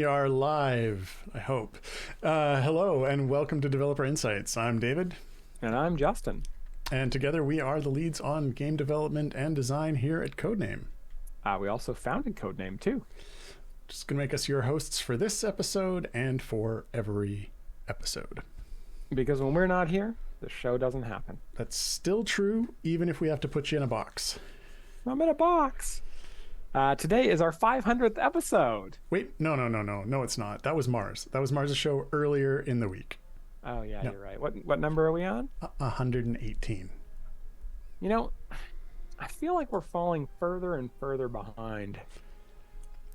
We are live, I hope. Hello and welcome to Developer Insights. I'm David. And I'm Justin. And together we are the leads on game development and design here at Codename. We also founded Codename too. Just going to make us your hosts for this episode and for every episode. Because when we're not here, the show doesn't happen. That's still true, even if we have to put you in a box. I'm in a box. Today is our 500th episode. Wait, no, it's not. That was Mars. That was Mars' show earlier in the week. Oh, yeah, no. You're right. What number are we on? 118. You know, I feel like we're falling further and further behind.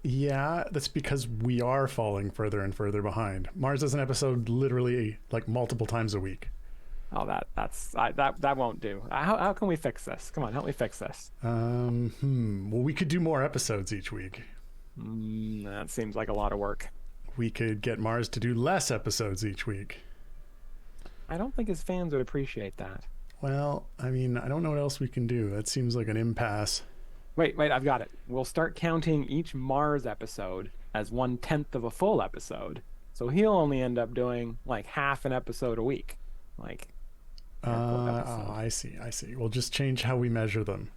Yeah, that's because we are falling further and further behind. Mars does an episode literally like multiple times a week. Oh, that won't do. How can we fix this? Come on, help me fix this. Well, we could do more episodes each week. That seems like a lot of work. We could get Mars to do less episodes each week. I don't think his fans would appreciate that. Well, I mean, I don't know what else we can do. That seems like an impasse. Wait, I've got it. We'll start counting each Mars episode as 1/10 of a full episode. So he'll only end up doing like half an episode a week. I see. We'll just change how we measure them.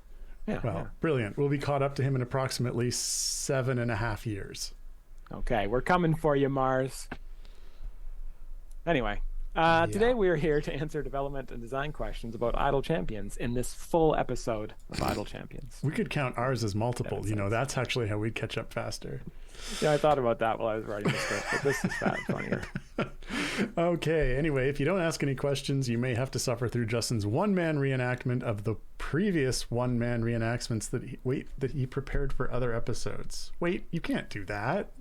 Yeah. Brilliant. We'll be caught up to him in approximately 7.5 years. Okay, we're coming for you, Mars. Anyway, today we are here to answer development and design questions about Idle Champions in this full episode of Idle Champions. We could count ours as multiple. That's actually how we'd catch up faster. Yeah, I thought about that while I was writing the script, but this is funnier. Okay, anyway, if you don't ask any questions, you may have to suffer through Justin's one-man reenactment of the previous one-man reenactments that he prepared for other episodes. Wait, you can't do that.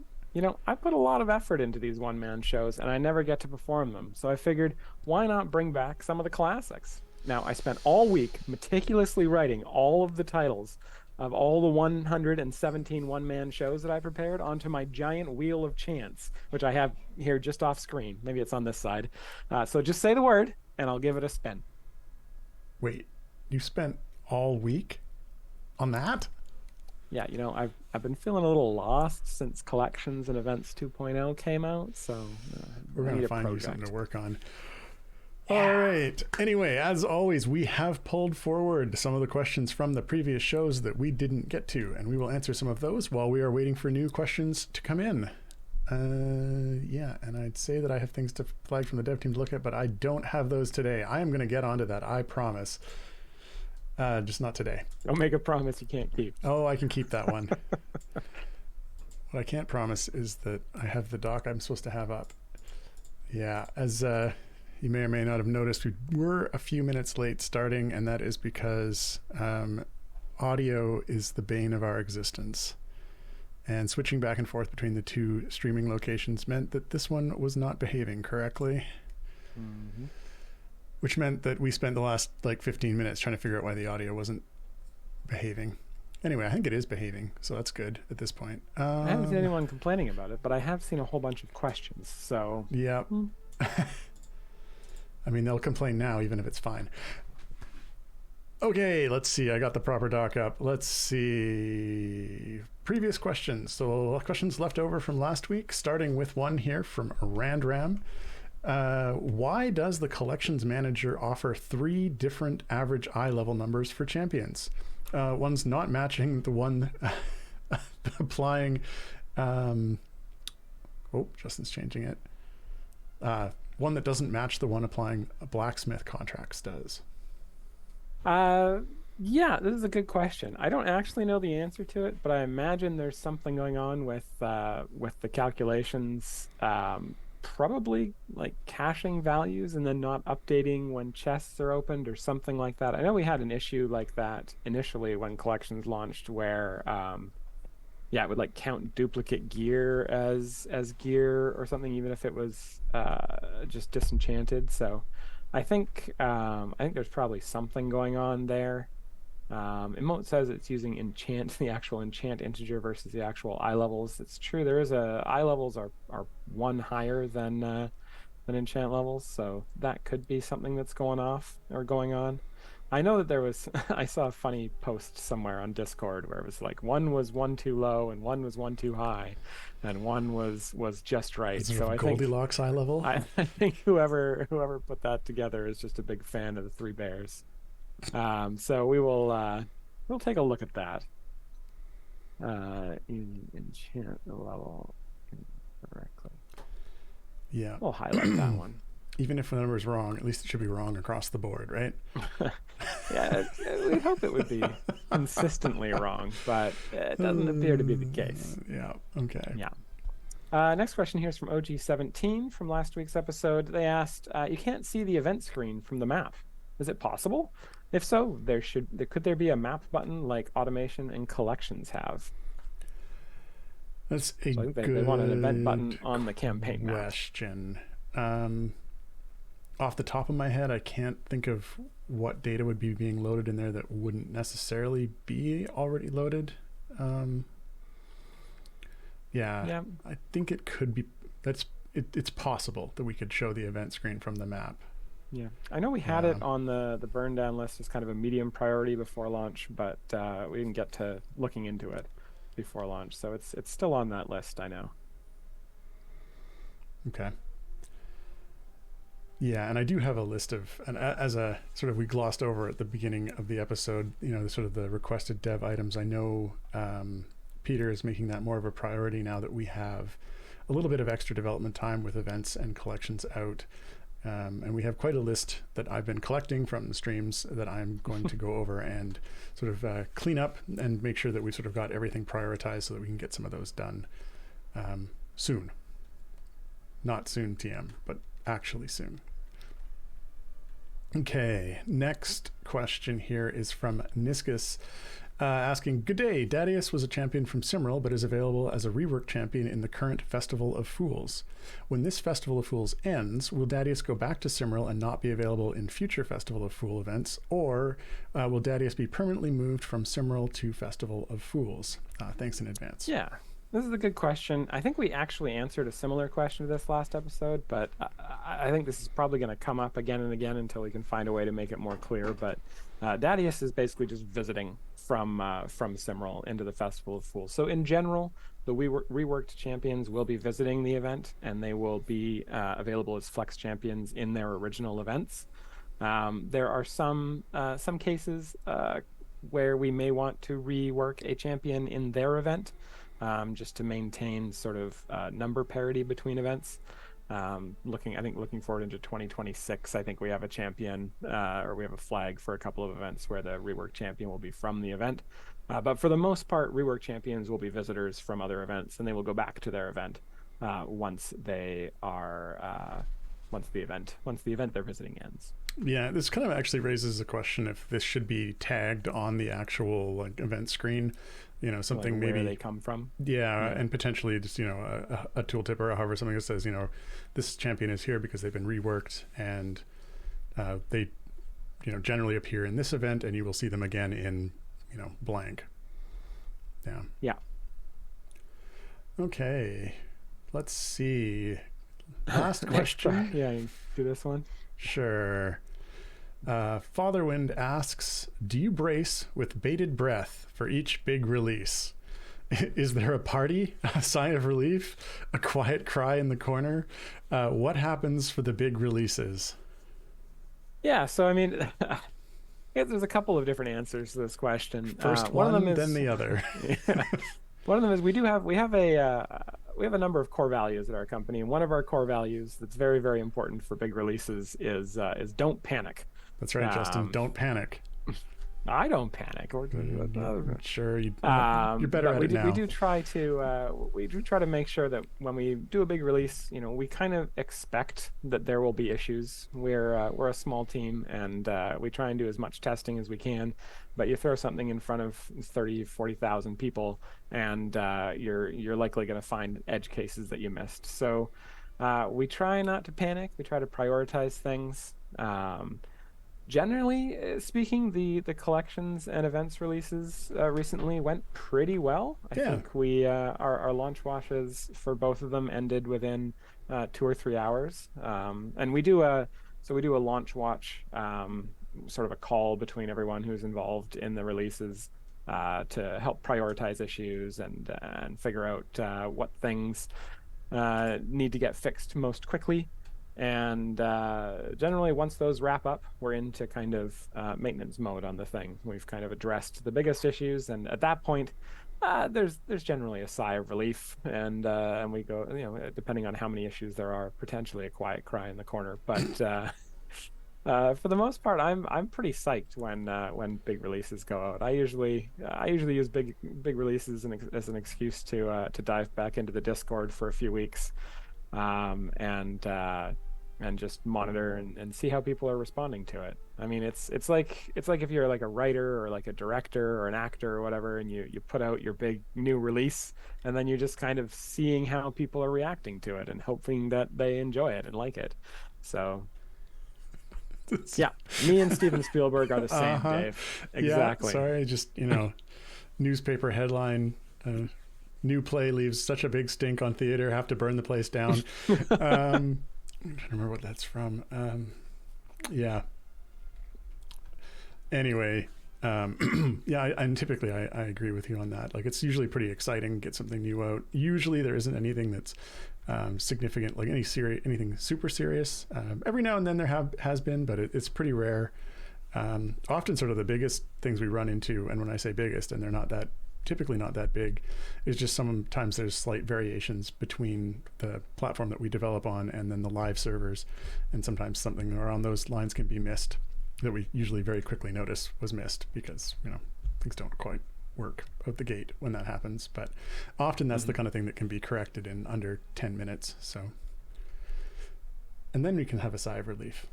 I put a lot of effort into these one-man shows, and I never get to perform them. So I figured, why not bring back some of the classics? Now, I spent all week meticulously writing all of the titles of all the 117 one-man shows that I prepared onto my giant wheel of chance, which I have here just off screen. Maybe it's on this side. So just say the word, and I'll give it a spin. Wait, you spent all week on that? Yeah, I've been feeling a little lost since Collections and Events 2.0 came out, so we're going to find you something to work on. Yeah. All right. Anyway, as always, we have pulled forward some of the questions from the previous shows that we didn't get to, and we will answer some of those while we are waiting for new questions to come in. And I'd say that I have things to flag from the dev team to look at, but I don't have those today. I am going to get onto that, I promise. Just not today. Don't make a promise you can't keep. Oh, I can keep that one. What I can't promise is that I have the doc I'm supposed to have up. Yeah, as you may or may not have noticed, we were a few minutes late starting, and that is because audio is the bane of our existence. And switching back and forth between the two streaming locations meant that this one was not behaving correctly. Mm-hmm. Which meant that we spent the last 15 minutes trying to figure out why the audio wasn't behaving. Anyway, I think it is behaving, so that's good at this point. I haven't seen anyone complaining about it, but I have seen a whole bunch of questions, so... Yeah. I mean, they'll complain now, even if it's fine. Okay, let's see. I got the proper doc up. Let's see. Previous questions. So questions left over from last week, starting with one here from Randram. Why does the collections manager offer 3 different average eye level numbers for champions? One's not matching the one applying. Justin's changing it. One that doesn't match the one applying blacksmith contracts does. Yeah, this is a good question. I don't actually know the answer to it, but I imagine there's something going on with the calculations. Probably caching values and then not updating when chests are opened or something like that. I know we had an issue like that initially when Collections launched where it would count duplicate gear as gear or something, even if it was just disenchanted. So I think there's probably something going on there. Emote says it's using enchant, the actual enchant integer versus the actual eye levels. It's true, there is eye levels are one higher than enchant levels, so that could be something that's going on. I know that there was I saw a funny post somewhere on Discord where it was like one was one too low and one was one too high, and one was just right. Sort So of Goldilocks eye level. I think whoever put that together is just a big fan of the Three Bears. So we'll take a look at that. In enchant level correctly. Yeah. We'll highlight that one. Even if the number is wrong, at least it should be wrong across the board, right? Yeah, we'd hope it would be consistently wrong, but it doesn't appear to be the case. Yeah. Okay. Yeah. Next question here is from OG17 from last week's episode. They asked, "You can't see the event screen from the map. Is it possible? If so, could there be a map button like automation and collections have?" That's a So I think good they want an event button on the campaign map. question. Off the top of my head, I can't think of what data would be being loaded in there that wouldn't necessarily be already loaded. Yeah, I think it could be. It's possible that we could show the event screen from the map. Yeah, I know we had it on the burn down list as kind of a medium priority before launch, but we didn't get to looking into it before launch, so it's still on that list. I know. Okay. Yeah, and I do have a list of, and as a sort of, we glossed over at the beginning of the episode, the sort of the requested dev items. I know Peter is making that more of a priority now that we have a little bit of extra development time with events and collections out. And we have quite a list that I've been collecting from the streams that I'm going to go over and sort of clean up and make sure that we sort of got everything prioritized so that we can get some of those done soon. Not soon, TM, but actually soon. Okay, next question here is from Niscus, asking, "Good day, Dadius was a champion from Cymril, but is available as a rework champion in the current Festival of Fools. When this Festival of Fools ends, will Dadius go back to Cymril and not be available in future Festival of Fool events, or will Dadius be permanently moved from Cymril to Festival of Fools? Thanks in advance." Yeah, this is a good question. I think we actually answered a similar question to this last episode, but I think this is probably going to come up again and again until we can find a way to make it more clear. But Dadius is basically just visiting from Cymril into the Festival of Fools. So in general, the reworked champions will be visiting the event, and they will be available as flex champions in their original events. There are some cases where we may want to rework a champion in their event, just to maintain sort of number parity between events. Looking forward into 2026, I think we have a champion or we have a flag for a couple of events where the rework champion will be from the event. But for the most part, rework champions will be visitors from other events, and they will go back to their event once the event they're visiting ends. Yeah, this kind of actually raises the question if this should be tagged on the actual event screen. Something like maybe where they come from. Yeah, and potentially just a tooltip or however, something that says this champion is here because they've been reworked, and they generally appear in this event, and you will see them again in blank. Yeah. Okay, let's see. Last question. Yeah, you do this one. Sure. Fatherwind asks, "Do you brace with bated breath for each big release? Is there a party, a sigh of relief, a quiet cry in the corner? What happens for the big releases?" Yeah, so I mean, there's a couple of different answers to this question. First one of them is, then the other. Yeah. One of them is we have a number of core values at our company, and one of our core values that's very, very important for big releases is don't panic. That's right, Justin. Don't panic. I don't panic. Sure, you're better at it now. We do try to make sure that when we do a big release, we kind of expect that there will be issues. We're a small team, and we try and do as much testing as we can. But you throw something in front of 40,000 people, and you're likely going to find edge cases that you missed. So we try not to panic. We try to prioritize things. Generally speaking, the collections and events releases recently went pretty well. I think we our launch washes for both of them ended within 2 or 3 hours, and we do a launch watch sort of a call between everyone who's involved in the releases to help prioritize issues and figure out what things need to get fixed most quickly. And generally, once those wrap up, we're into kind of maintenance mode on the thing. We've kind of addressed the biggest issues, and at that point, there's generally a sigh of relief, and we go, depending on how many issues there are, potentially a quiet cry in the corner. But for the most part, I'm pretty psyched when big releases go out. I usually use big releases as an excuse to dive back into the Discord for a few weeks, um, and uh, and just monitor and see how people are responding to it. I mean, it's like if you're like a writer or like a director or an actor or whatever, and you put out your big new release, and then you're just kind of seeing how people are reacting to it and hoping that they enjoy it and like it. So yeah, me and Steven Spielberg are the same, Uh-huh. Dave. Yeah, Exactly. sorry, just, newspaper headline, new play leaves such a big stink on theater, have to burn the place down. I'm trying to remember what that's from. Yeah. Anyway, yeah, and typically I agree with you on that. Like, it's usually pretty exciting, get something new out. Usually there isn't anything that's significant, like anything super serious. Every now and then there has been, but it's pretty rare. Often sort of the biggest things we run into, and when I say biggest, and they're typically not that big, is just sometimes there's slight variations between the platform that we develop on and then the live servers, and sometimes something around those lines can be missed that we usually very quickly notice was missed because things don't quite work out the gate when that happens. But often that's the kind of thing that can be corrected in under 10 minutes. So, and then we can have a sigh of relief.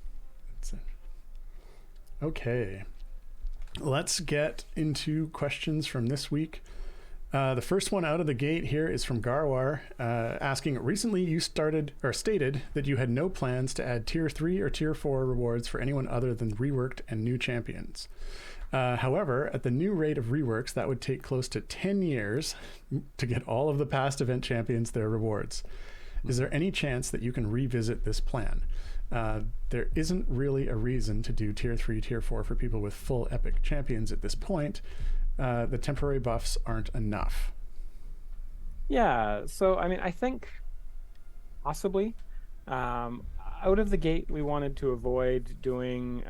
Okay, let's get into questions from this week. The first one out of the gate here is from Garwar, asking, recently you stated that you had no plans to add tier 3 or tier 4 rewards for anyone other than reworked and new champions. However, at the new rate of reworks, that would take close to 10 years to get all of the past event champions their rewards. Is there any chance that you can revisit this plan? There isn't really a reason to do tier 3, tier 4 for people with full epic champions at this point. The temporary buffs aren't enough. Yeah, so I mean, I think possibly. Out of the gate, we wanted to avoid doing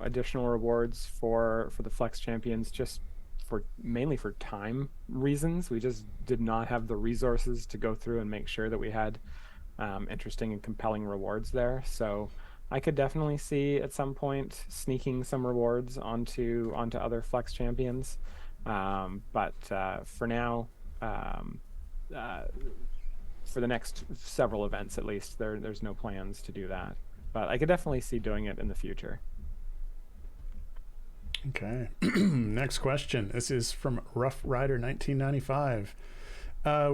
additional rewards for the flex champions, just for mainly for time reasons. We just did not have the resources to go through and make sure that we had interesting and compelling rewards there. So I could definitely see at some point sneaking some rewards onto other flex champions. But for now, for the next several events at least, there's no plans to do that. But I could definitely see doing it in the future. Okay. Next question. This is from Rough Rider 1995.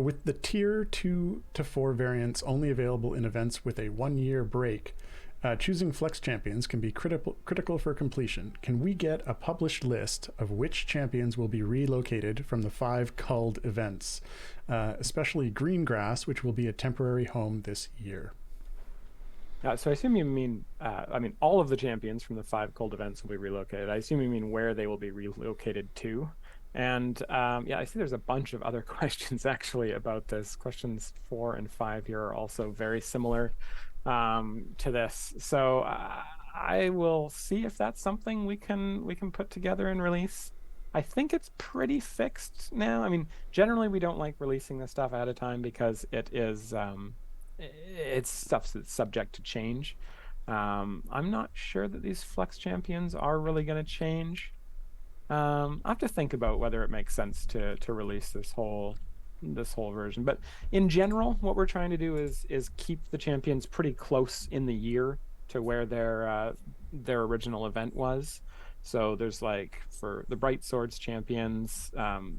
With the tier 2 to 4 variants only available in events with a 1-year break, choosing flex champions can be critical for completion. Can we get a published list of which champions will be relocated from the 5 culled events, especially Greengrass, which will be a temporary home this year? So I assume you mean, all of the champions from the 5 cold events will be relocated. I assume you mean where they will be relocated to. And yeah, I see there's a bunch of other questions actually about this. Questions 4 and 5 here are also very similar to this. So I will see if that's something we can put together and release. I think it's pretty fixed now. I mean, generally we don't like releasing this stuff ahead of time because it's stuff that's subject to change. I'm not sure that these flex champions are really going to change. I have to think about whether it makes sense to release this whole version. But in general, what we're trying to do is keep the champions pretty close in the year to where their original event was. So there's like for the Bright Swords champions,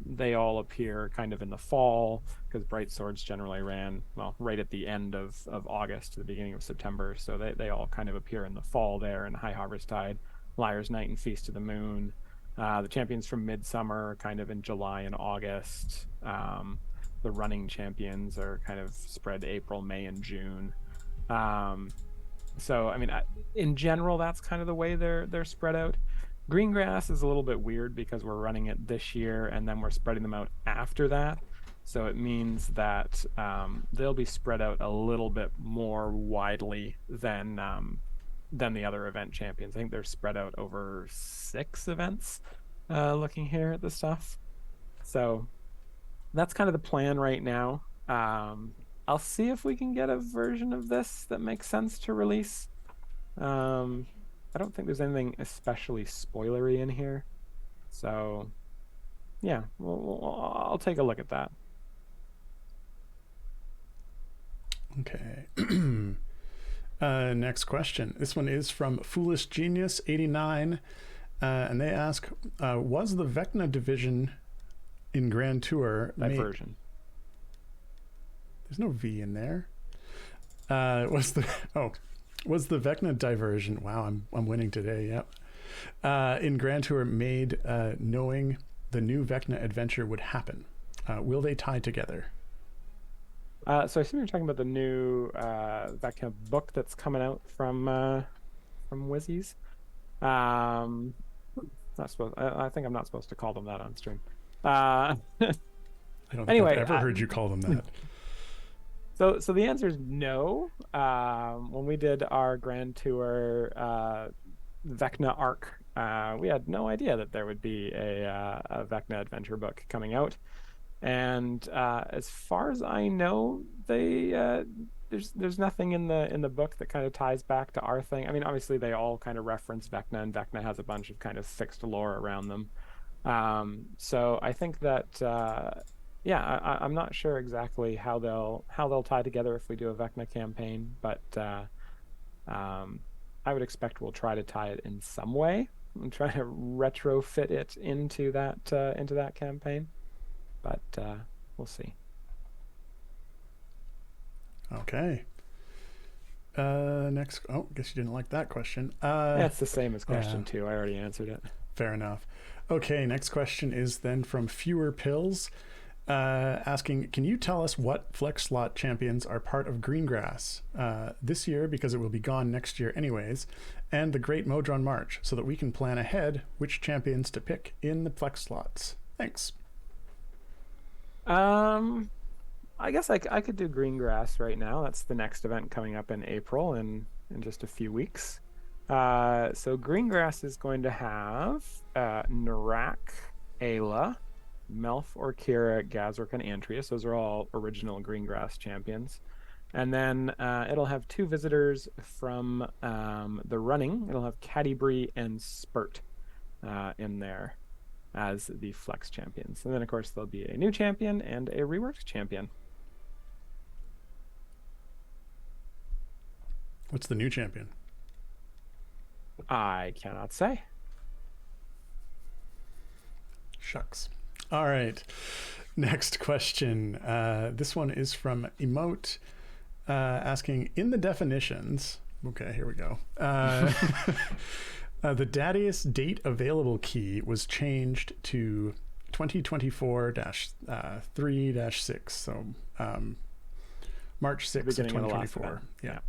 they all appear kind of in the fall because Bright Swords generally ran right at the end of August to the beginning of September. So they all kind of appear in the fall there in High Harvest Tide, Liar's Night, and Feast of the Moon. The champions from Midsummer are kind of in July and August. The running champions are kind of spread April, May, and June. So, I mean, in general, that's kind of the way they're spread out. Green grass is a little bit weird because we're running it this year and then we're spreading them out after that. So it means that they'll be spread out a little bit more widely than the other event champions. I think they're spread out over 6 events. Looking here at the stuff, so that's kind of the plan right now. I'll see if we can get a version of this that makes sense to release. Um, I don't think there's anything especially spoilery in here. So yeah, I'll take a look at that. Okay. Next question. This one is from Foolish Genius 89, and they ask, was the Vecna division in Grand Tour Diversion. There's no V in there. Was the Vecna diversion? Wow, I'm winning today. Yep. In Grand Tour made knowing the new Vecna adventure would happen. Will they tie together? So I assume you're talking about the new Vecna book that's coming out from Wizzies. Not supposed. I think I'm not supposed to call them that on stream. I don't think Anyway, I've ever heard you call them that. So the answer is no. When we did our Grand Tour Vecna arc, we had no idea that there would be a Vecna adventure book coming out. And as far as I know, there's nothing in the book that kind of ties back to our thing. I mean, obviously they all kind of reference Vecna, and Vecna has a bunch of kind of fixed lore around them. So I think that yeah, I'm not sure exactly how they'll tie together if we do a Vecna campaign, but I would expect we'll try to tie it in some way and try to retrofit it into that campaign. But we'll see. Okay. Next. Oh, guess you didn't like that question. That's the same as question 2. I already answered it. Fair enough. Okay, next question is then from Fewer Pills, asking, can you tell us what flex slot champions are part of Greengrass this year, because it will be gone next year anyways, and the Great Modron March, so that we can plan ahead which champions to pick in the flex slots? Thanks. I guess I could do Greengrass right now. That's the next event coming up in April in just a few weeks. So Greengrass is going to have Narak, Ayla, Melf, Orkira, Gazork, and Antreus. Those are all original Greengrass champions. And then it'll have 2 visitors from the running. It'll have Catti and Spurt in there as the flex champions. And then, of course, there'll be a new champion and a reworked champion. What's the new champion? I cannot say. Shucks. All right. Next question. This one is from Emote, asking, in the definitions... Okay, here we go. The Dadius date available key was changed to 2024-3-6, so March 6th of 2024. Yeah.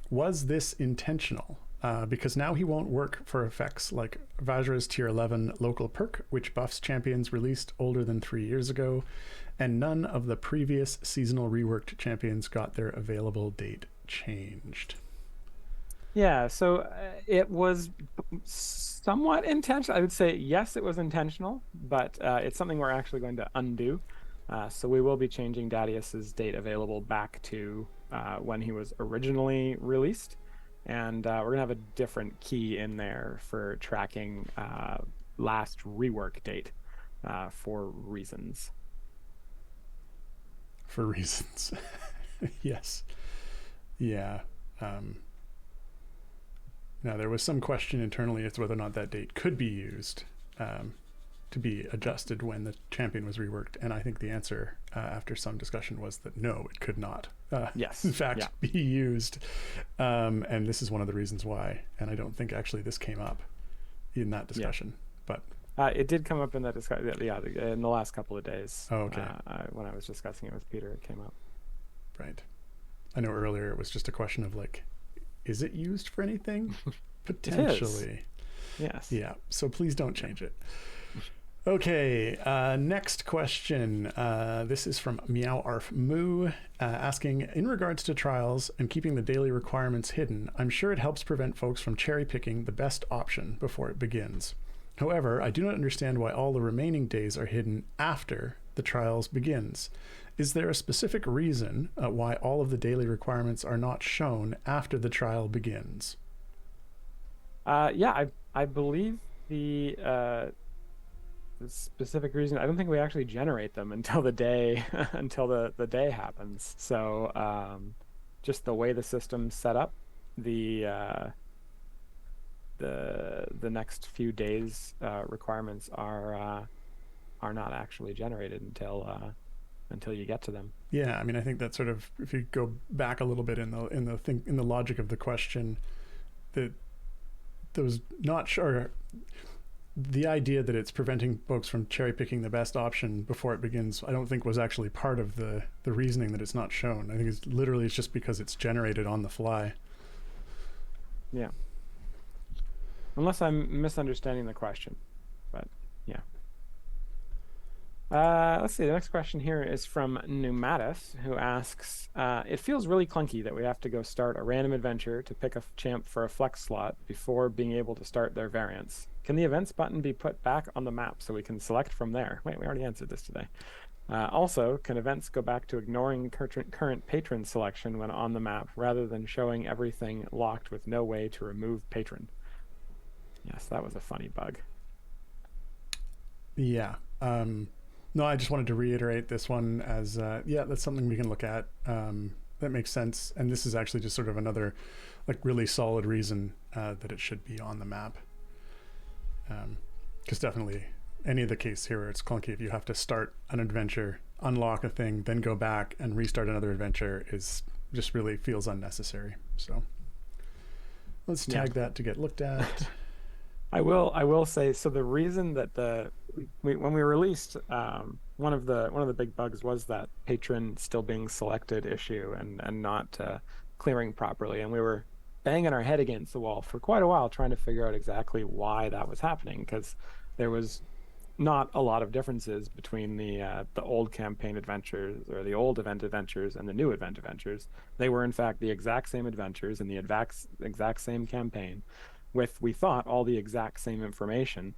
Was this intentional? Because now he won't work for effects like Vajra's Tier 11 local perk, which buffs champions released older than 3 years ago, and none of the previous seasonal reworked champions got their available date changed. Yeah, so it was somewhat intentional. I would say yes, it was intentional, but it's something we're actually going to undo. So we will be changing Dadius's date available back to when he was originally released, and we're gonna have a different key in there for tracking last rework date for reasons. For reasons, yes, yeah. Now, there was some question internally as to whether or not that date could be used to be adjusted when the champion was reworked. And I think the answer after some discussion was that no, it could not, yes, in fact, be used. And this is one of the reasons why. And I don't think actually this came up in that discussion. But it did come up in that discussion. Yeah, in the last couple of days. Oh, okay. When I was discussing it with Peter, it came up. Right. I know earlier it was just a question of like, is it used for anything? It is. Potentially. Yes. Yeah. So please don't change it. Okay, next question. This is from Meow Arf Moo, asking, in regards to trials and keeping the daily requirements hidden, I'm sure it helps prevent folks from cherry picking the best option before it begins. However, I do not understand why all the remaining days are hidden after the trials begins. Is there a specific reason why all of the daily requirements are not shown after the trial begins? Yeah, I believe the specific reason, I don't think we actually generate them until the day until the day happens. So just the way the system's set up, the the next few days requirements are not actually generated until you get to them. Yeah, I mean, I think that sort of, if you go back a little bit in the logic of the question, that those not sure, the idea that it's preventing folks from cherry picking the best option before it begins, I don't think was actually part of the reasoning that it's not shown. I think it's just because it's generated on the fly. Yeah. Unless I'm misunderstanding the question, but yeah. Let's see. The next question here is from Pneumatis, who asks, it feels really clunky that we have to go start a random adventure to pick a champ for a flex slot before being able to start their variants. Can the events button be put back on the map so we can select from there? Wait, we already answered this today. Also, can events go back to ignoring current patron selection when on the map rather than showing everything locked with no way to remove patron? Yes, that was a funny bug. Yeah. No, I just wanted to reiterate this one as, that's something we can look at. That makes sense. And this is actually just sort of another like really solid reason that it should be on the map. Because definitely any of the case here where it's clunky, if you have to start an adventure, unlock a thing, then go back and restart another adventure, is just really feels unnecessary. So let's tag that to get looked at. I will say, so the reason that when we released one of the big bugs was that patron still being selected issue and not clearing properly, and we were banging our head against the wall for quite a while trying to figure out exactly why that was happening, because there was not a lot of differences between the old campaign adventures or the old event adventures and the new event adventures. They were in fact the exact same adventures in the exact same campaign, with, we thought, all the exact same information.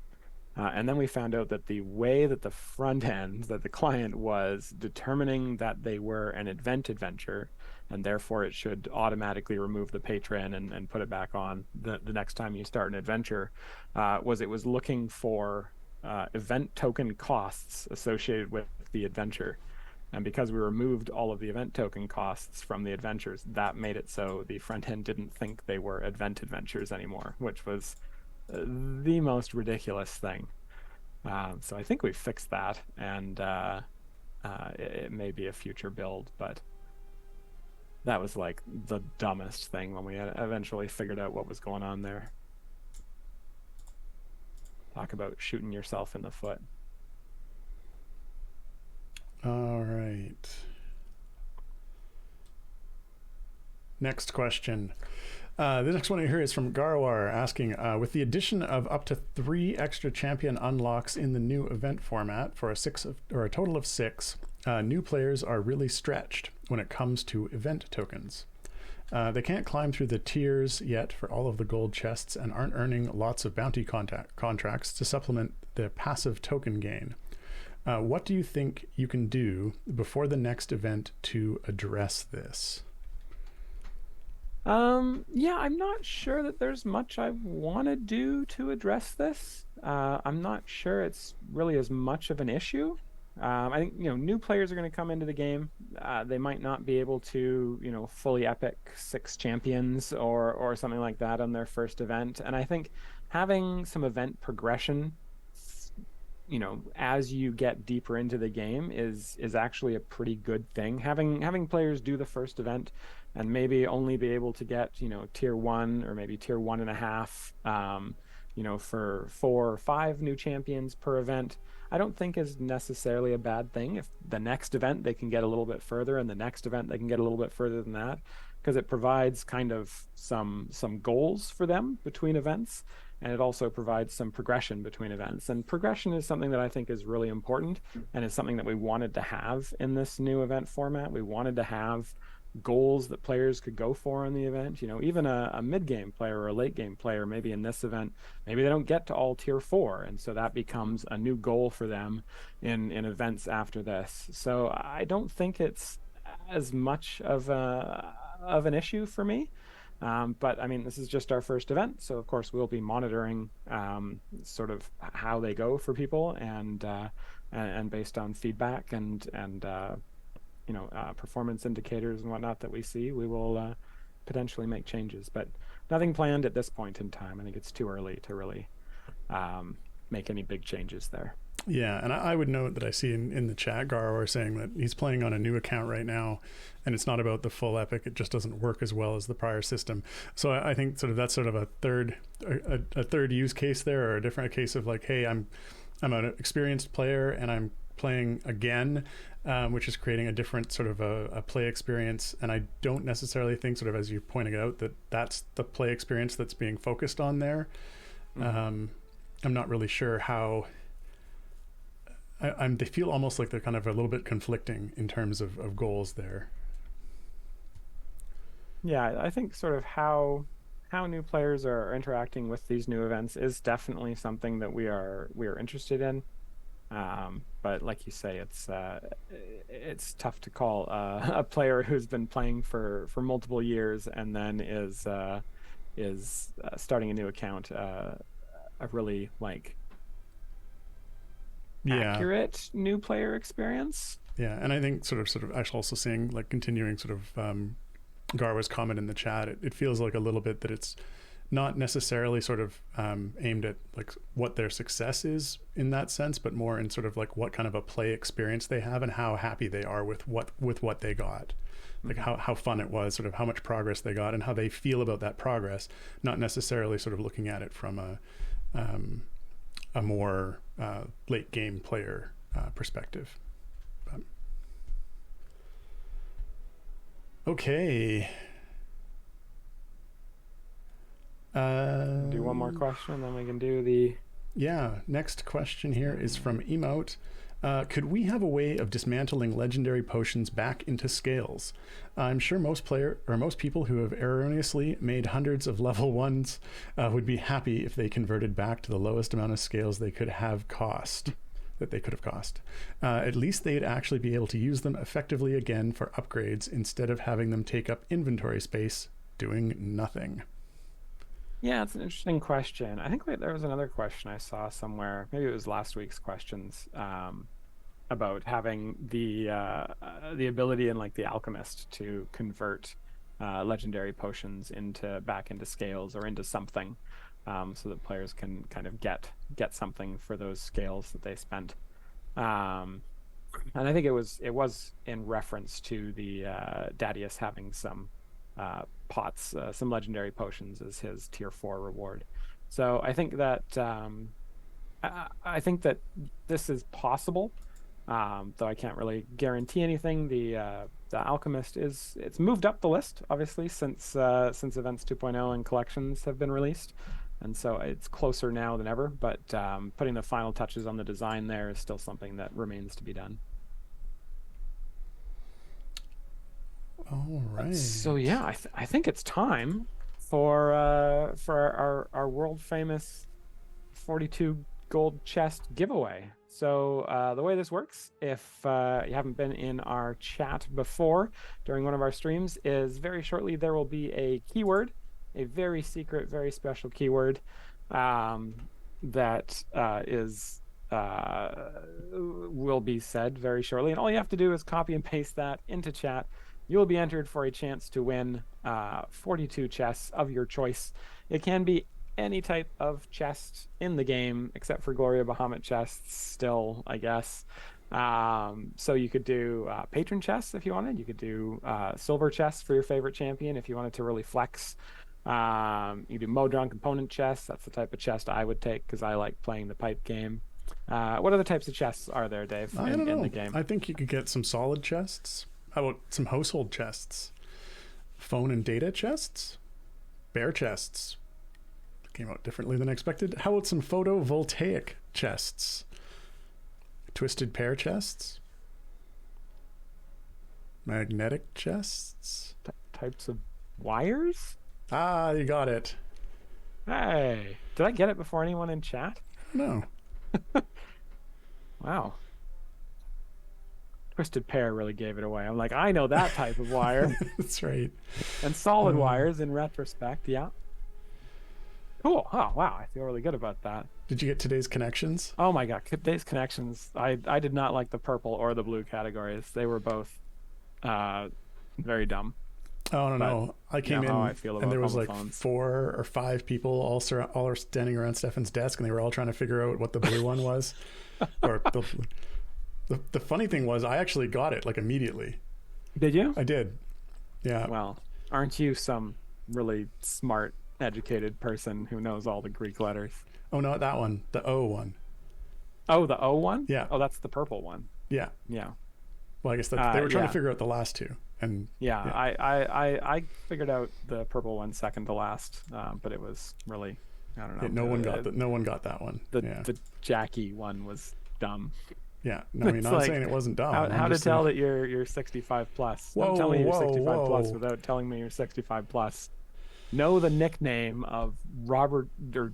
And then we found out that the way that the front end, that the client was determining that they were an event adventure, and therefore it should automatically remove the patron and put it back on the next time you start an adventure, it was looking for event token costs associated with the adventure. And because we removed all of the event token costs from the adventures, that made it so the front end didn't think they were event adventures anymore, which was the most ridiculous thing. So I think we fixed that, and it may be a future build, but that was like the dumbest thing when we had eventually figured out what was going on there. Talk about shooting yourself in the foot. All right. Next question. The next one here is from Garwar, asking, with the addition of up to 3 extra champion unlocks in the new event format for a total of 6, new players are really stretched when it comes to event tokens. They can't climb through the tiers yet for all of the gold chests and aren't earning lots of bounty contracts to supplement their passive token gain. What do you think you can do before the next event to address this? Yeah, I'm not sure that there's much I want to do to address this. I'm not sure it's really as much of an issue. I think, new players are going to come into the game. They might not be able to, fully epic 6 champions or something like that on their first event. And I think having some event progression, as you get deeper into the game is actually a pretty good thing. Having players do the first event and maybe only be able to get, tier 1 or maybe tier 1.5, for 4 or 5 new champions per event, I don't think is necessarily a bad thing. If the next event they can get a little bit further and the next event they can get a little bit further than that, because it provides kind of some goals for them between events, and it also provides some progression between events. And progression is something that I think is really important, and is something that we wanted to have in this new event format. We wanted to have goals that players could go for in the event. Even a mid-game player or a late-game player, maybe in this event, maybe they don't get to all tier 4, and so that becomes a new goal for them in events after this. So I don't think it's as much of an issue for me. But I mean, this is just our first event, so of course we'll be monitoring sort of how they go for people, and based on feedback and performance indicators and whatnot that we see, we will potentially make changes. But nothing planned at this point in time. I think it's too early to really make any big changes there. Yeah, and I would note that I see in the chat Garwar saying that he's playing on a new account right now, and it's not about the full epic. It just doesn't work as well as the prior system. So I think that's sort of a third use case there, or a different case of like, hey, I'm an experienced player and I'm playing again, which is creating a different sort of a play experience. And I don't necessarily think, sort of as you're pointing out, that that's the play experience that's being focused on there. I'm not really sure how. They feel almost like they're kind of a little bit conflicting in terms of goals there. Yeah, I think sort of how new players are interacting with these new events is definitely something that we are interested in. But like you say, it's tough to call a player who's been playing for multiple years and then is starting a new account a really like accurate new player experience. Yeah, and I think sort of actually also seeing, like, continuing sort of Garwa's comment in the chat, it feels like a little bit that it's not necessarily sort of aimed at like what their success is in that sense, but more in sort of like what kind of a play experience they have and how happy they are with what they got, like how fun it was, sort of how much progress they got and how they feel about that progress, not necessarily sort of looking at it from a more late game player perspective. Okay. Do one more question, and then we can do the... Yeah, next question here is from Emote. Could we have a way of dismantling legendary potions back into scales? I'm sure most people who have erroneously made hundreds of level 1s would be happy if they converted back to the lowest amount of scales they could have cost. At least they'd actually be able to use them effectively again for upgrades instead of having them take up inventory space doing nothing. Yeah, it's an interesting question. I think there was another question I saw somewhere. Maybe it was last week's questions, about having the ability in like the alchemist to convert legendary potions back into scales or into something, so that players can kind of get something for those scales that they spent. And I think it was in reference to the Dadius having some pots, some legendary potions as his tier 4 reward. So I think that this is possible, though I can't really guarantee anything. The alchemist it's moved up the list, obviously, since events 2.0 and collections have been released, and so it's closer now than ever. But putting the final touches on the design there is still something that remains to be done. All right. So yeah, I think it's time for our world famous 42 gold chest giveaway. So the way this works, if you haven't been in our chat before during one of our streams, is very shortly there will be a keyword, a very secret, very special keyword that will be said very shortly, and all you have to do is copy and paste that into chat. You will be entered for a chance to win 42 chests of your choice. It can be any type of chest in the game, except for Gloria Bahamut chests still, I guess. So you could do patron chests if you wanted. You could do silver chests for your favorite champion if you wanted to really flex. You do Modron component chests. That's the type of chest I would take because I like playing the pipe game. What other types of chests are there, Dave, in the game? I think you could get some solid chests. How about some household chests? phone and data chests, bear chests. Came out differently than expected. How about some photovoltaic chests? Twisted pair chests? Magnetic chests? Types of wires? Ah, you got it. Hey, did I get it before anyone in chat? No. Wow. Twisted pair really gave it away. I'm like, I know that type of wire. That's right. And solid wires in retrospect, yeah. Cool. Oh, wow. I feel really good about that. Did you get today's connections? Oh my God. Today's connections. I did not like the purple or the blue categories. They were both very dumb. Oh, no. I came in I feel about and there was like homophones. 4 or 5 people all are standing around Stefan's desk, and they were all trying to figure out what the blue one was. Or the funny thing was, I actually got it like immediately. Did you? I did. Yeah. Well, aren't you some really smart, educated person who knows all the Greek letters? Oh, not that one. The O one. Oh, the O one? Yeah. Oh, that's the purple one. Yeah. Yeah. Well, I guess that they were trying yeah. to figure out the last two, and Yeah, I figured out the purple one second to last, but it was really, I don't know. yeah, no one got that one. The Jackie one was dumb. Yeah, no, I mean, It's I'm like, saying it wasn't dumb. How to tell that you're 65 plus? Whoa, Don't tell me you're whoa, 65 plus whoa. without telling me you're 65 plus. Know the nickname of Robert or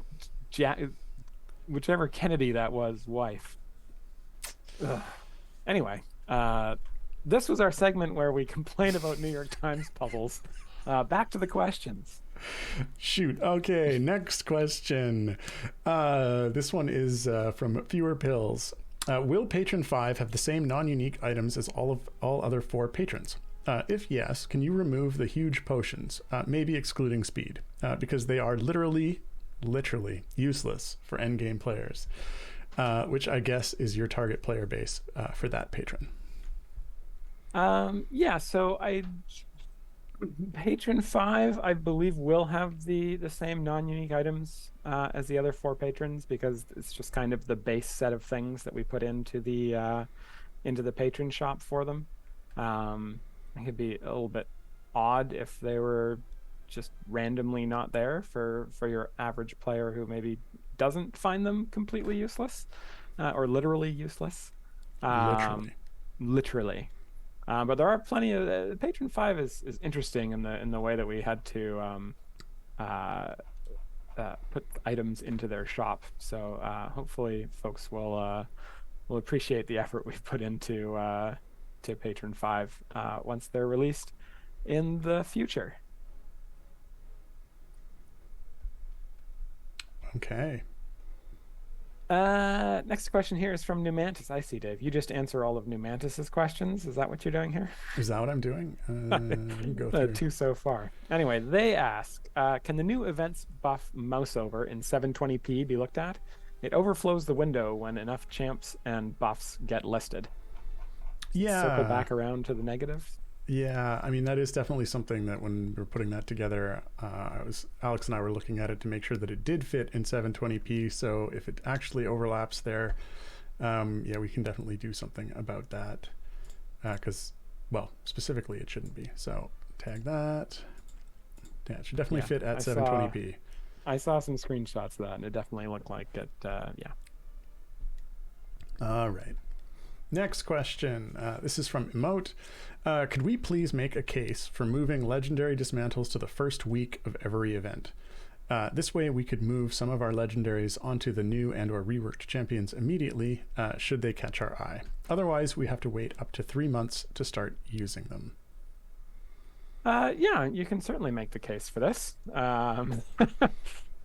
whichever Kennedy that was, wife. Ugh. Anyway, this was our segment where we complain about New York Times puzzles. Back to the questions. Shoot. Okay, next question. This one is from Fewer Pills. Will Patron 5 have the same non-unique items as all other 4 patrons? If yes, can you remove the huge potions, maybe excluding speed, because they are literally useless for endgame players, which I guess is your target player base for that patron. Yeah, so Patron 5, I believe, will have the same non-unique items as the other 4 patrons, because it's just kind of the base set of things that we put into the patron shop for them. It could be a little bit odd if they were just randomly not there for your average player who maybe doesn't find them completely useless or literally useless. Literally. But there are plenty of Patron 5 is interesting in the way that we had to put items into their shop. So hopefully folks will appreciate the effort we've put into to Patron 5 once they're released in the future. Okay. Next question here is from Numantis. I see, Dave. You just answer all of Numantis's questions. Is that what you're doing here? Is that what I'm doing? Go through. 2 so far. Anyway, they ask, can the new events buff mouse over in 720p be looked at? It overflows the window when enough champs and buffs get listed. Yeah. Circle back around to the negatives. Yeah, I mean, that is definitely something that when we were putting that together, Alex and I were looking at it to make sure that it did fit in 720p. So if it actually overlaps there, yeah, we can definitely do something about that. Because, well, specifically it shouldn't be. So tag that. Yeah, it should definitely fit at 720p. I saw some screenshots of that, and it definitely looked like it. Yeah. All right. Next question. This is from Emote. Could we please make a case for moving legendary dismantles to the first week of every event? This way we could move some of our legendaries onto the new and or reworked champions immediately, should they catch our eye. Otherwise, we have to wait up to 3 months to start using them. Yeah, you can certainly make the case for this. And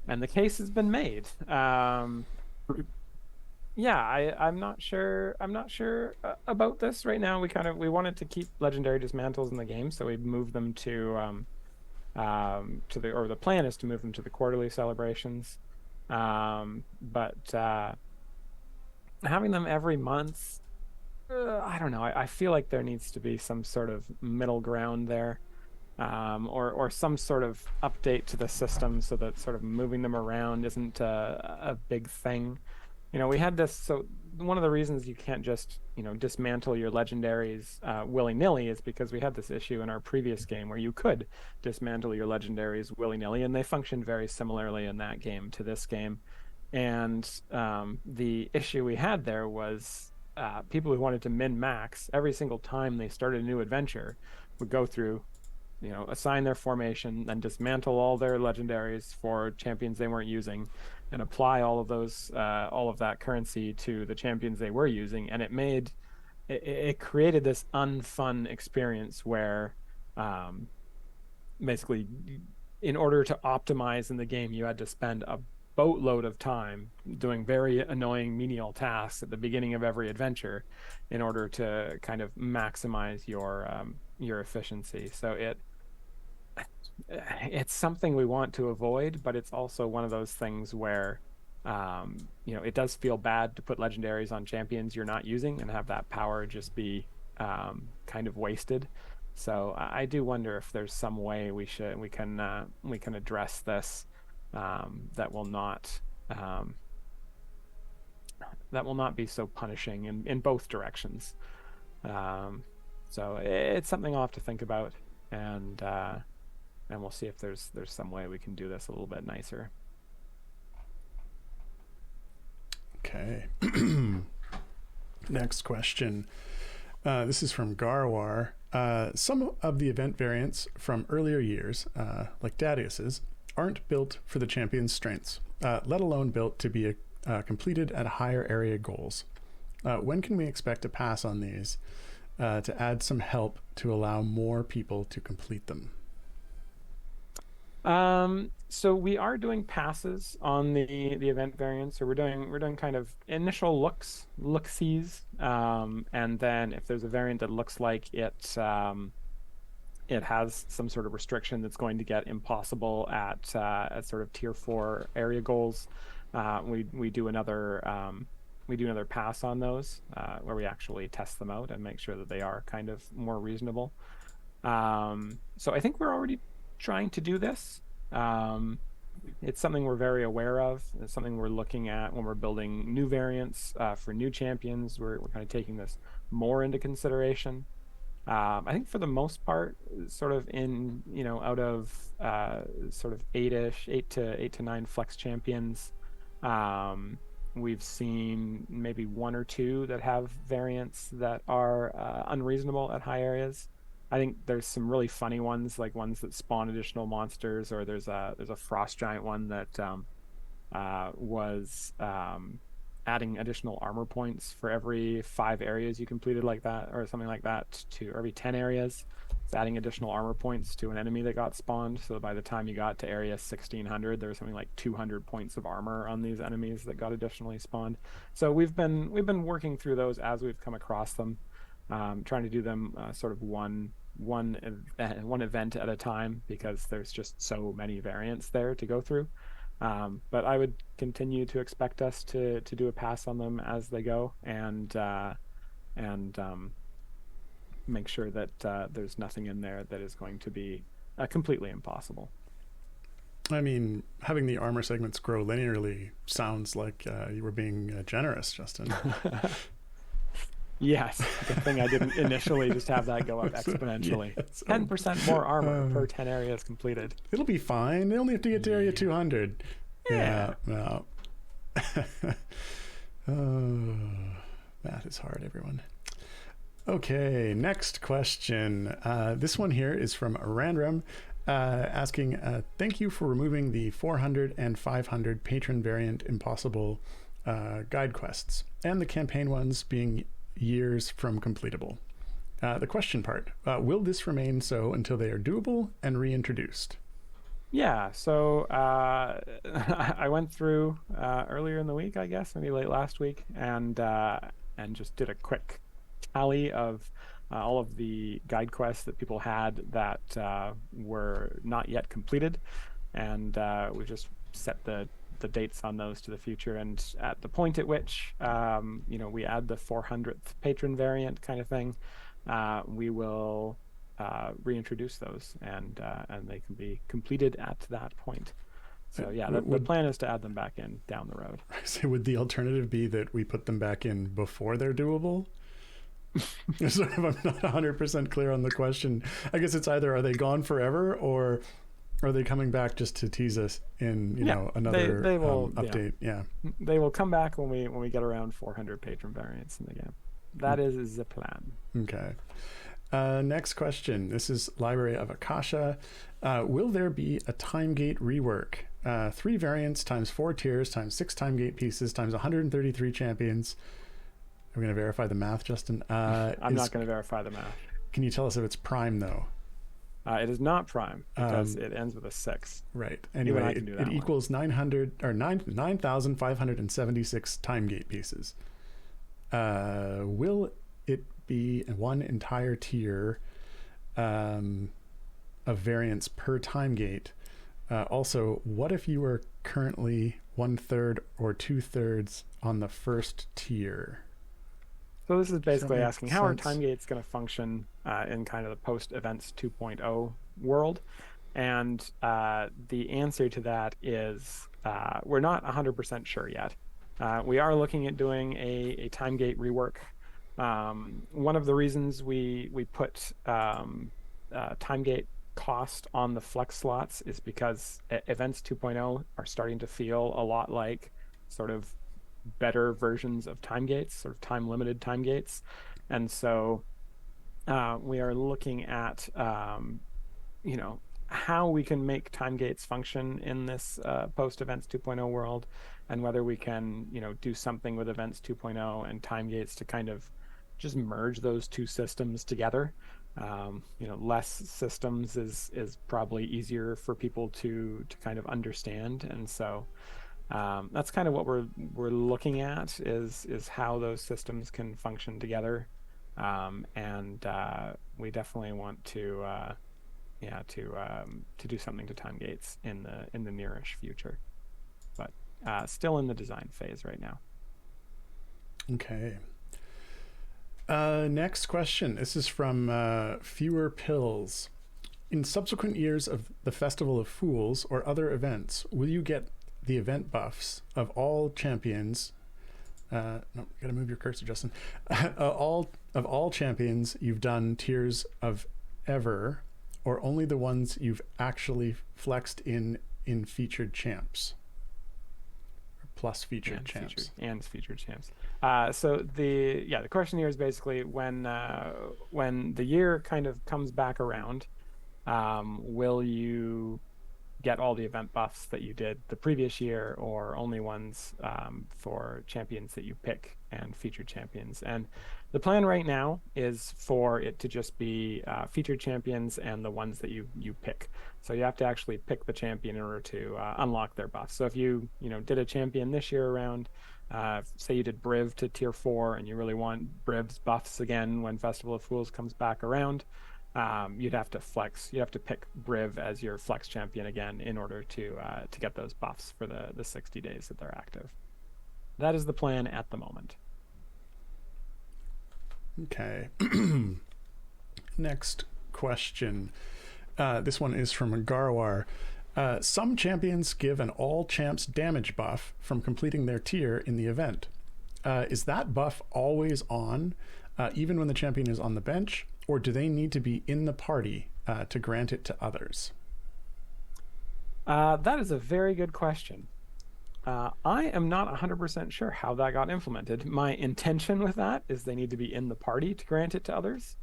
the case has been made. Yeah, I'm not sure about this right now. We wanted to keep legendary dismantles in the game, so we moved them to the plan is to move them to the quarterly celebrations. But having them every month, I don't know. I feel like there needs to be some sort of middle ground there. Or some sort of update to the system so that sort of moving them around isn't a big thing. You know, we had this, so one of the reasons you can't just, dismantle your legendaries willy-nilly is because we had this issue in our previous game where you could dismantle your legendaries willy-nilly, and they functioned very similarly in that game to this game. And the issue we had there was people who wanted to min-max every single time they started a new adventure would go through, assign their formation, then dismantle all their legendaries for champions they weren't using, and apply all of that currency to the champions they were using. And it created this unfun experience where um, basically, in order to optimize in the game, you had to spend a boatload of time doing very annoying menial tasks at the beginning of every adventure in order to kind of maximize your efficiency. So it's something we want to avoid, but it's also one of those things where it does feel bad to put legendaries on champions you're not using and have that power just be kind of wasted. So I do wonder if there's some way we can address this that will not be so punishing in both directions. So it's something I'll have to think about, and we'll see if there's some way we can do this a little bit nicer. Okay. Next question. This is from Garwar. Some of the event variants from earlier years, like Darius's, aren't built for the champion's strengths, let alone built to be completed at higher area goals. When can we expect a pass on these to add some help to allow more people to complete them? So we are doing passes on the event variants, so we're doing kind of initial look-sees, and then if there's a variant that looks like it has some sort of restriction that's going to get impossible at sort of tier 4 area goals, we do another pass on those where we actually test them out and make sure that they are kind of more reasonable. So I think we're already trying to do this. It's something we're very aware of. It's something we're looking at when we're building new variants for new champions. We're kind of taking this more into consideration. I think for the most part, sort of out of sort of eight to nine flex champions, we've seen maybe one or two that have variants that are unreasonable at high areas. I think there's some really funny ones, like ones that spawn additional monsters, or there's a frost giant one that was adding additional armor points for every 5 areas you completed like that, or something like that, to every 10 areas. It's adding additional armor points to an enemy that got spawned. So by the time you got to area 1600, there was something like 200 points of armor on these enemies that got additionally spawned. So we've been working through those as we've come across them, trying to do them sort of one event at a time, because there's just so many variants there to go through. But I would continue to expect us to do a pass on them as they go, and make sure that there's nothing in there that is going to be completely impossible. I mean, having the armor segments grow linearly sounds like you were being generous, Justin. Yes, good thing I didn't initially just have that go up exponentially. 10% more armor per 10 areas completed. It'll be fine. They only have to get to area 200. Yeah. No. Oh, math is hard, everyone. Okay, next question. This one here is from Random, asking, thank you for removing the 400 and 500 patron variant impossible guide quests, and the campaign ones being years from completable. The question part, will this remain so until they are doable and reintroduced? Yeah, so I went through earlier in the week, I guess, maybe late last week, and just did a quick tally of all of the guide quests that people had that were not yet completed, and we just set the dates on those to the future. And at the point at which we add the 400th patron variant kind of thing, we will reintroduce those, and they can be completed at that point. So yeah, the plan is to add them back in down the road. So would the alternative be that we put them back in before they're doable? Sort of, I'm not 100% clear on the question. I guess it's either are they gone forever, or are they coming back just to tease us in another they will update? Yeah, they will come back when we get around 400 patron variants in the game. That is the plan. Okay. Next question. This is Library of Akasha. Will there be a time gate rework? 3 variants times 4 tiers times 6 time gate pieces times 133 champions. Are we going to verify the math, Justin? I'm not going to verify the math. Can you tell us if it's prime, though? It is not prime because it ends with a 6. Right. Anyway, it equals 9,576 time gate pieces. Will it be one entire tier of variants per time gate? Also, what if you were currently 1/3 or 2/3 on the first tier? So this is basically asking how are time gates going to function in kind of the post events 2.0 world, and the answer to that is we're not 100% sure yet. We are looking at doing a time gate rework. One of the reasons we put time gate cost on the flex slots is because events 2.0 are starting to feel a lot like sort of better versions of time gates, sort of time limited time gates. And so we are looking at how we can make time gates function in this post events 2.0 world, and whether we can do something with events 2.0 and time gates to kind of just merge those two systems together. Less systems is probably easier for people to kind of understand, and so that's kind of what we're looking at is how those systems can function together, and we definitely want to do something to time gates in the nearish future, but still in the design phase right now. Okay. Next question. This is from Fewer Pills. In subsequent years of the Festival of Fools or other events, will you get the event buffs of all champions? No, you gotta move your cursor, Justin. All champions you've done tiers of ever, or only the ones you've actually flexed in featured champs? Plus featured champs. Featured champs. So the question here is basically when the year kind of comes back around, will you get all the event buffs that you did the previous year, or only ones for champions that you pick and featured champions? And the plan right now is for it to just be featured champions and the ones that you pick. So you have to actually pick the champion in order to unlock their buffs. So if you did a champion this year around, say you did Briv to tier 4 and you really want Briv's buffs again when Festival of Fools comes back around, you'd have to pick Briv as your flex champion again in order to get those buffs for the 60 days that they're active. That is the plan at the moment. Okay. Next question. This one is from Garwar. Some champions give an all champs damage buff from completing their tier in the event. Is that buff always on, even when the champion is on the bench, or do they need to be in the party to grant it to others? That is a very good question. I am not 100% sure how that got implemented. My intention with that is they need to be in the party to grant it to others.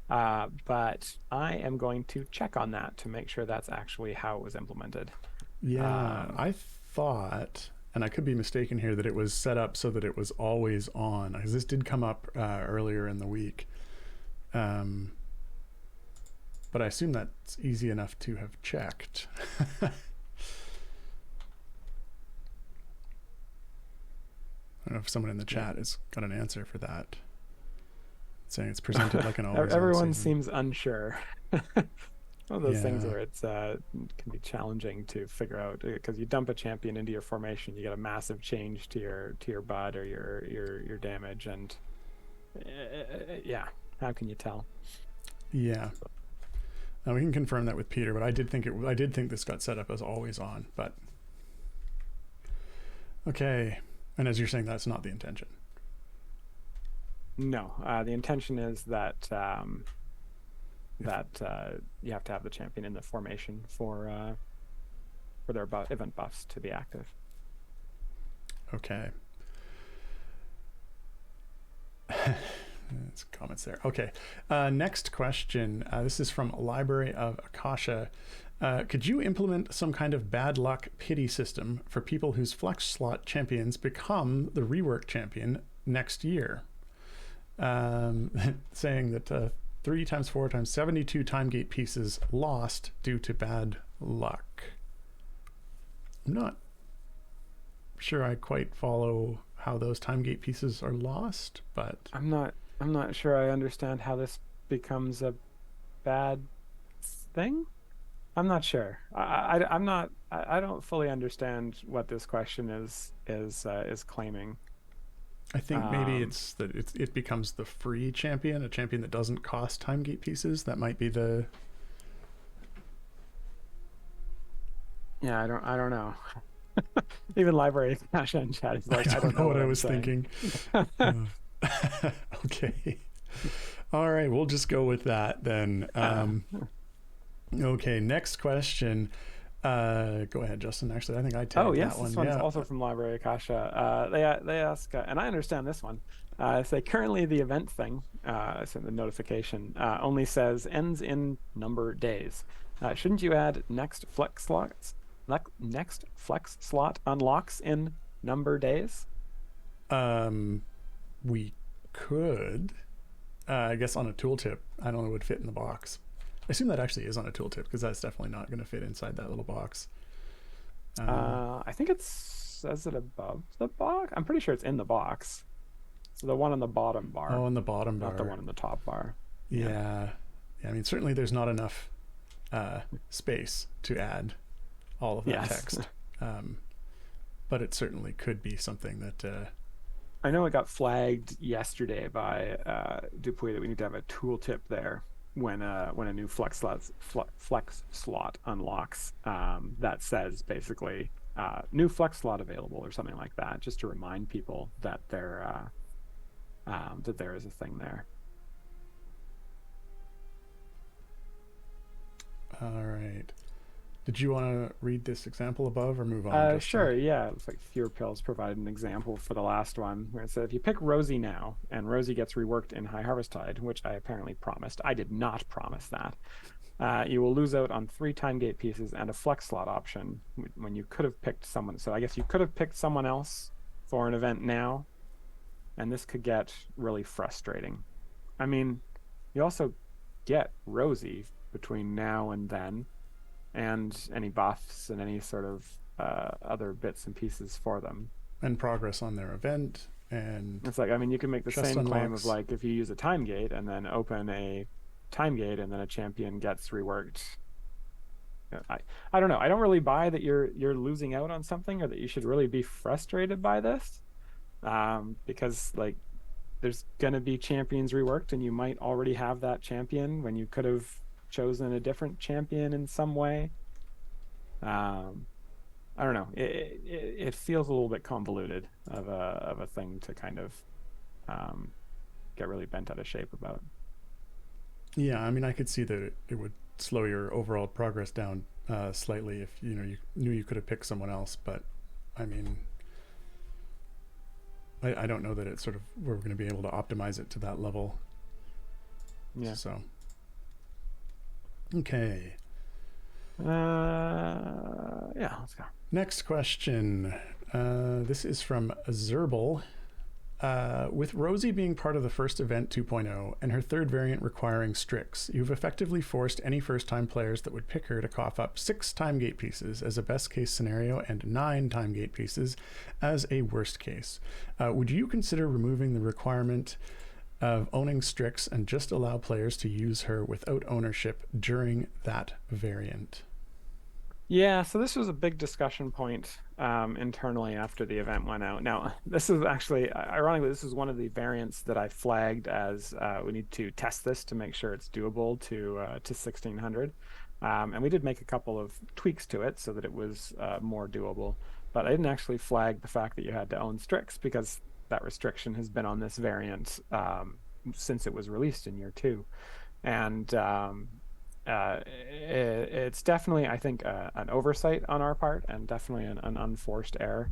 But I am going to check on that to make sure that's actually how it was implemented. Yeah, I thought, and I could be mistaken here, that it was set up so that it was always on, because this did come up earlier in the week. But I assume that's easy enough to have checked. I don't know if someone in the chat has got an answer for that, saying it's presented like an always. Everyone seems unsure. One of those things where it's can be challenging to figure out, because you dump a champion into your formation, you get a massive change to your bud or your damage, and how can you tell? Yeah. Now we can confirm that with Peter, but I did think this got set up as always on, but Okay. And as you're saying, that's not the intention. No, the intention is that If you have to have the champion in the formation for their event buffs to be active. Okay. There's comments there. Okay. Next question. This is from Library of Akasha. Could you implement some kind of bad luck pity system for people whose flex slot champions become the rework champion next year? Saying that 3 times 4 times 72 time gate pieces lost due to bad luck. I'm not sure I quite follow how those time gate pieces are lost, but I'm not sure I understand how this becomes a bad thing. I'm not sure. I'm not. I don't fully understand what this question is claiming. I think maybe it's that it becomes the free champion, a champion that doesn't cost time gate pieces. That might be the. Yeah, I don't know. Even library cash and chat is like, I don't know what I I'm was saying. thinking. Okay. All right, we'll just go with that then. Okay, next question. Go ahead, Justin. Actually, I think I tagged Oh yes, that one. this one's Yeah. also from Library Akasha. They ask, and I understand this one. Say currently the event thing, so the notification only says ends in number days. Shouldn't you add next flex slots? Next flex slot unlocks in number days. We could, I guess, on a tooltip. I don't know, it would fit in the box. I assume that actually is on a tooltip because that's definitely not going to fit inside that little box. I think it says it above the box. I'm pretty sure it's in the box. So the one on the bottom bar. Oh, on the bottom bar. Not the one on the top bar. Yeah. I mean, certainly there's not enough space to add all of that text. But it certainly could be something that. I know it got flagged yesterday by Dupuy that we need to have a tooltip there when a new flex slot unlocks that says basically new flex slot available or something like that, just to remind people that there is a thing there. All right. Did you want to read this example above or move on? Sure, yeah. It's like Fear Pills provided an example for the last one where it said if you pick Rosie now and Rosie gets reworked in High Harvest Tide, which I apparently promised. I did not promise that. You will lose out on 3 time gate pieces and a flex slot option when you could have picked someone. So I guess you could have picked someone else for an event now, and this could get really frustrating. I mean, you also get Rosie between now and then, and any buffs and any sort of other bits and pieces for them. And progress on their event. And it's like, I mean, you can make the same unlocks. claim of like if you use a time gate and then open a time gate and then a champion gets reworked. I don't know. I don't really buy that you're losing out on something or that you should really be frustrated by this. Because like there's gonna be champions reworked and you might already have that champion when you could have chosen a different champion in some way. I don't know. It feels a little bit convoluted of a thing to kind of get really bent out of shape about. Yeah, I mean, I could see that it would slow your overall progress down slightly if you knew you could have picked someone else. But I mean, I don't know that it's sort of we're going to be able to optimize it to that level. Yeah. So. Okay. Yeah, let's go. Next question. This is from Zerbal. With Rosie being part of the first event 2.0 and her third variant requiring Strix, you've effectively forced any first-time players that would pick her to cough up 6 time gate pieces as a best-case scenario and 9 time gate pieces as a worst case. Would you consider removing the requirement of owning Strix and just allow players to use her without ownership during that variant? Yeah, so this was a big discussion point internally after the event went out. Now, this is actually, ironically, this is one of the variants that I flagged as we need to test this to make sure it's doable to 1600. And we did make a couple of tweaks to it so that it was more doable. But I didn't actually flag the fact that you had to own Strix because that restriction has been on this variant since it was released in year two. And it's definitely, I think, an oversight on our part and definitely an unforced error.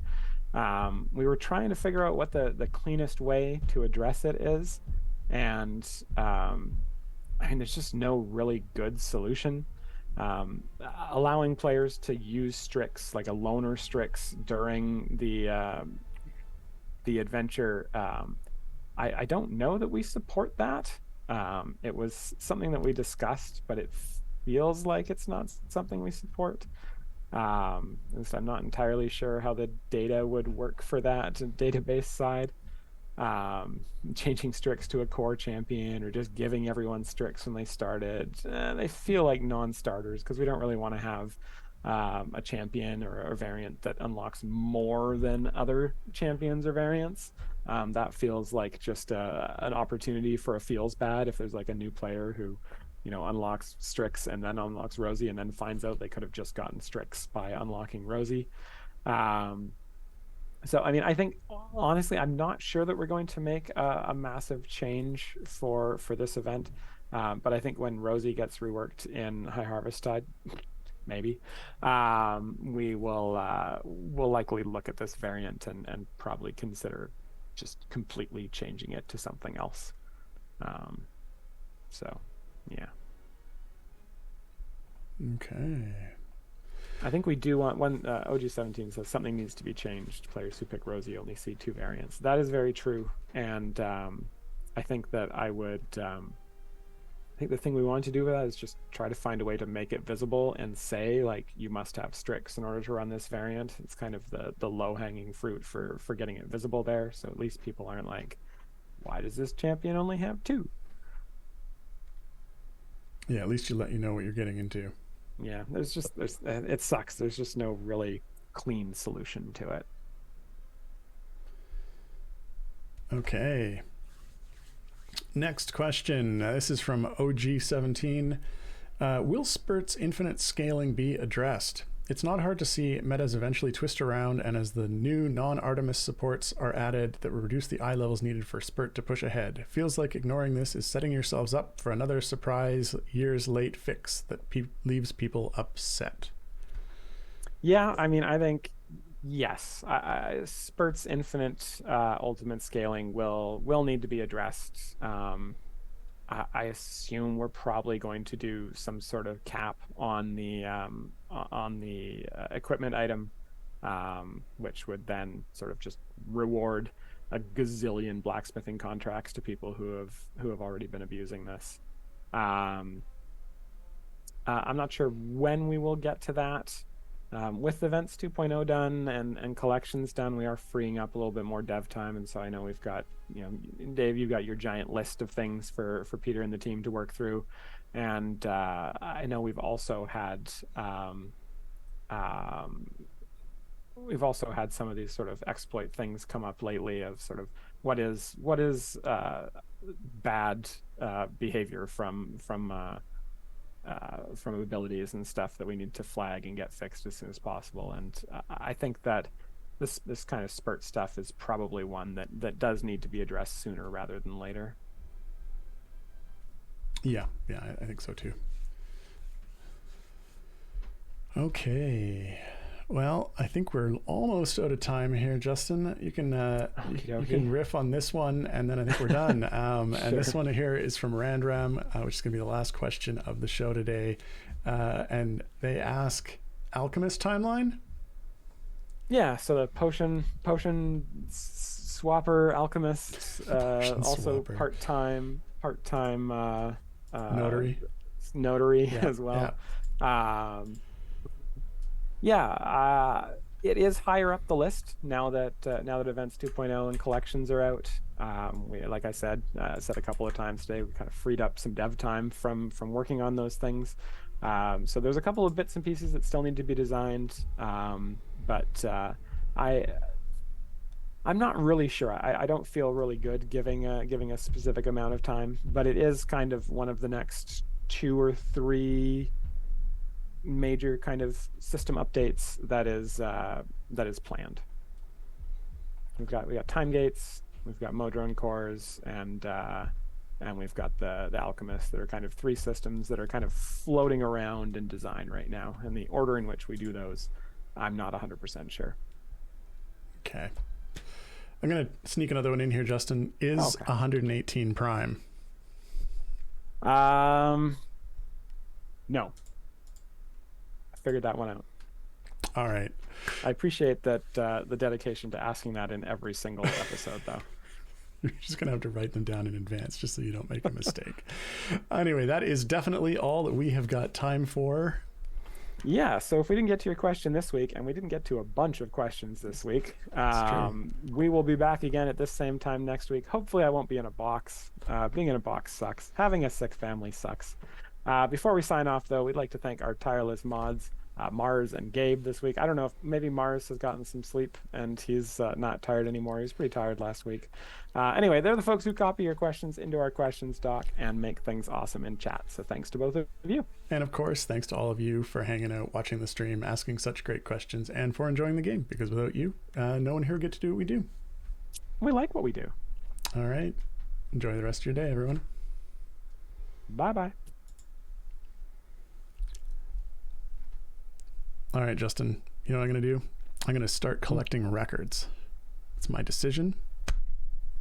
We were trying to figure out what the cleanest way to address it is. And I mean, there's just no really good solution. Allowing players to use Strix, like a loner Strix, during the adventure, I don't know that we support that. It was something that we discussed, but it feels like it's not something we support. So I'm not entirely sure how the data would work for that database side. Changing Strix to a core champion or just giving everyone Strix when they started, they feel like non-starters because we don't really want to have a champion or a variant that unlocks more than other champions or variants. That feels like just an opportunity for a feels bad if there's like a new player who, unlocks Strix and then unlocks Rosie and then finds out they could have just gotten Strix by unlocking Rosie. So, I mean, I think honestly, I'm not sure that we're going to make a massive change for this event. But I think when Rosie gets reworked in High Harvest Tide, maybe, we will likely look at this variant and probably consider just completely changing it to something else. So, yeah. Okay. I think we do want when OG17 says something needs to be changed. Players who pick Rosie only see two variants. That is very true, and I think that I think the thing we want to do with that is just try to find a way to make it visible and say like you must have Strix in order to run this variant. It's kind of the low hanging fruit for getting it visible there, so at least people aren't like, why does this champion only have two? Yeah, at least you know what you're getting into. Yeah, there's it sucks. There's just no really clean solution to it. Okay. Next question. This is from OG17. Will Spurt's infinite scaling be addressed? It's not hard to see metas eventually twist around, and as the new non-Artemis supports are added that will reduce the eye levels needed for Spurt to push ahead. Feels like ignoring this is setting yourselves up for another surprise years late fix that leaves people upset. Yeah, I mean, I think yes, Spurt's infinite ultimate scaling will need to be addressed. I assume we're probably going to do some sort of cap on the equipment item, which would then sort of just reward a gazillion blacksmithing contracts to people who have already been abusing this. I'm not sure when we will get to that. With events 2.0 done and collections done, we are freeing up a little bit more dev time. And so I know we've got, Dave, you've got your giant list of things for Peter and the team to work through. And I know we've also had some of these sort of exploit things come up lately of sort of what is bad behavior from abilities and stuff that we need to flag and get fixed as soon as possible. And I think that this kind of spurt stuff is probably one that does need to be addressed sooner rather than later. Yeah, I think so too. Okay. Well, I think we're almost out of time here, Justin. You can riff on this one, and then I think we're done. And Sure. This one here is from Randram, which is going to be the last question of the show today. And they ask, Alchemist timeline? Yeah, so the potion swapper alchemist, also swapper. part-time Notary as well. It is higher up the list now that events 2.0 and collections are out. Like I said a couple of times today, we kind of freed up some dev time from working on those things. So there's a couple of bits and pieces that still need to be designed, but I'm not really sure. I don't feel really good giving a specific amount of time, but it is kind of one of the next 2 or 3 major kind of system updates that is planned. We got time gates, we've got Modron cores, and we've got the Alchemist that are kind of three systems that are kind of floating around in design right now. And the order in which we do those, I'm not 100% sure. Okay. I'm going to sneak another one in here, Justin. Is Okay. 118 prime? No. I figured that one out. All right. I appreciate that the dedication to asking that in every single episode, though. You're just going to have to write them down in advance just so you don't make a mistake. Anyway, that is definitely all that we have got time for. Yeah, so if we didn't get to your question this week, and we didn't get to a bunch of questions this week, we will be back again at this same time next week. Hopefully, I won't be in a box. Being in a box sucks. Having a sick family sucks. Before we sign off, though, we'd like to thank our tireless mods, Mars and Gabe, this week. I don't know if maybe Mars has gotten some sleep and he's not tired anymore. He was pretty tired last week. Anyway, they're the folks who copy your questions into our questions doc and make things awesome in chat. So thanks to both of you. And of course, thanks to all of you for hanging out, watching the stream, asking such great questions, and for enjoying the game, because without you, no one here would get to do what we do. We like what we do. All right. Enjoy the rest of your day, everyone. Bye-bye. All right, Justin, you know what I'm going to do? I'm going to start collecting records. It's my decision,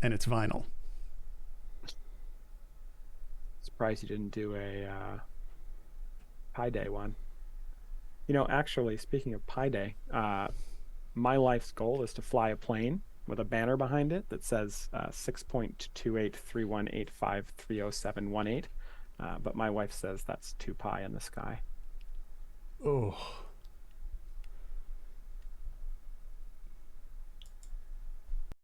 and it's vinyl. Surprised you didn't do a Pi Day one. You know, actually, speaking of Pi Day, my life's goal is to fly a plane with a banner behind it that says 6.283185300718. But my wife says that's 2 pi in the sky. Oh.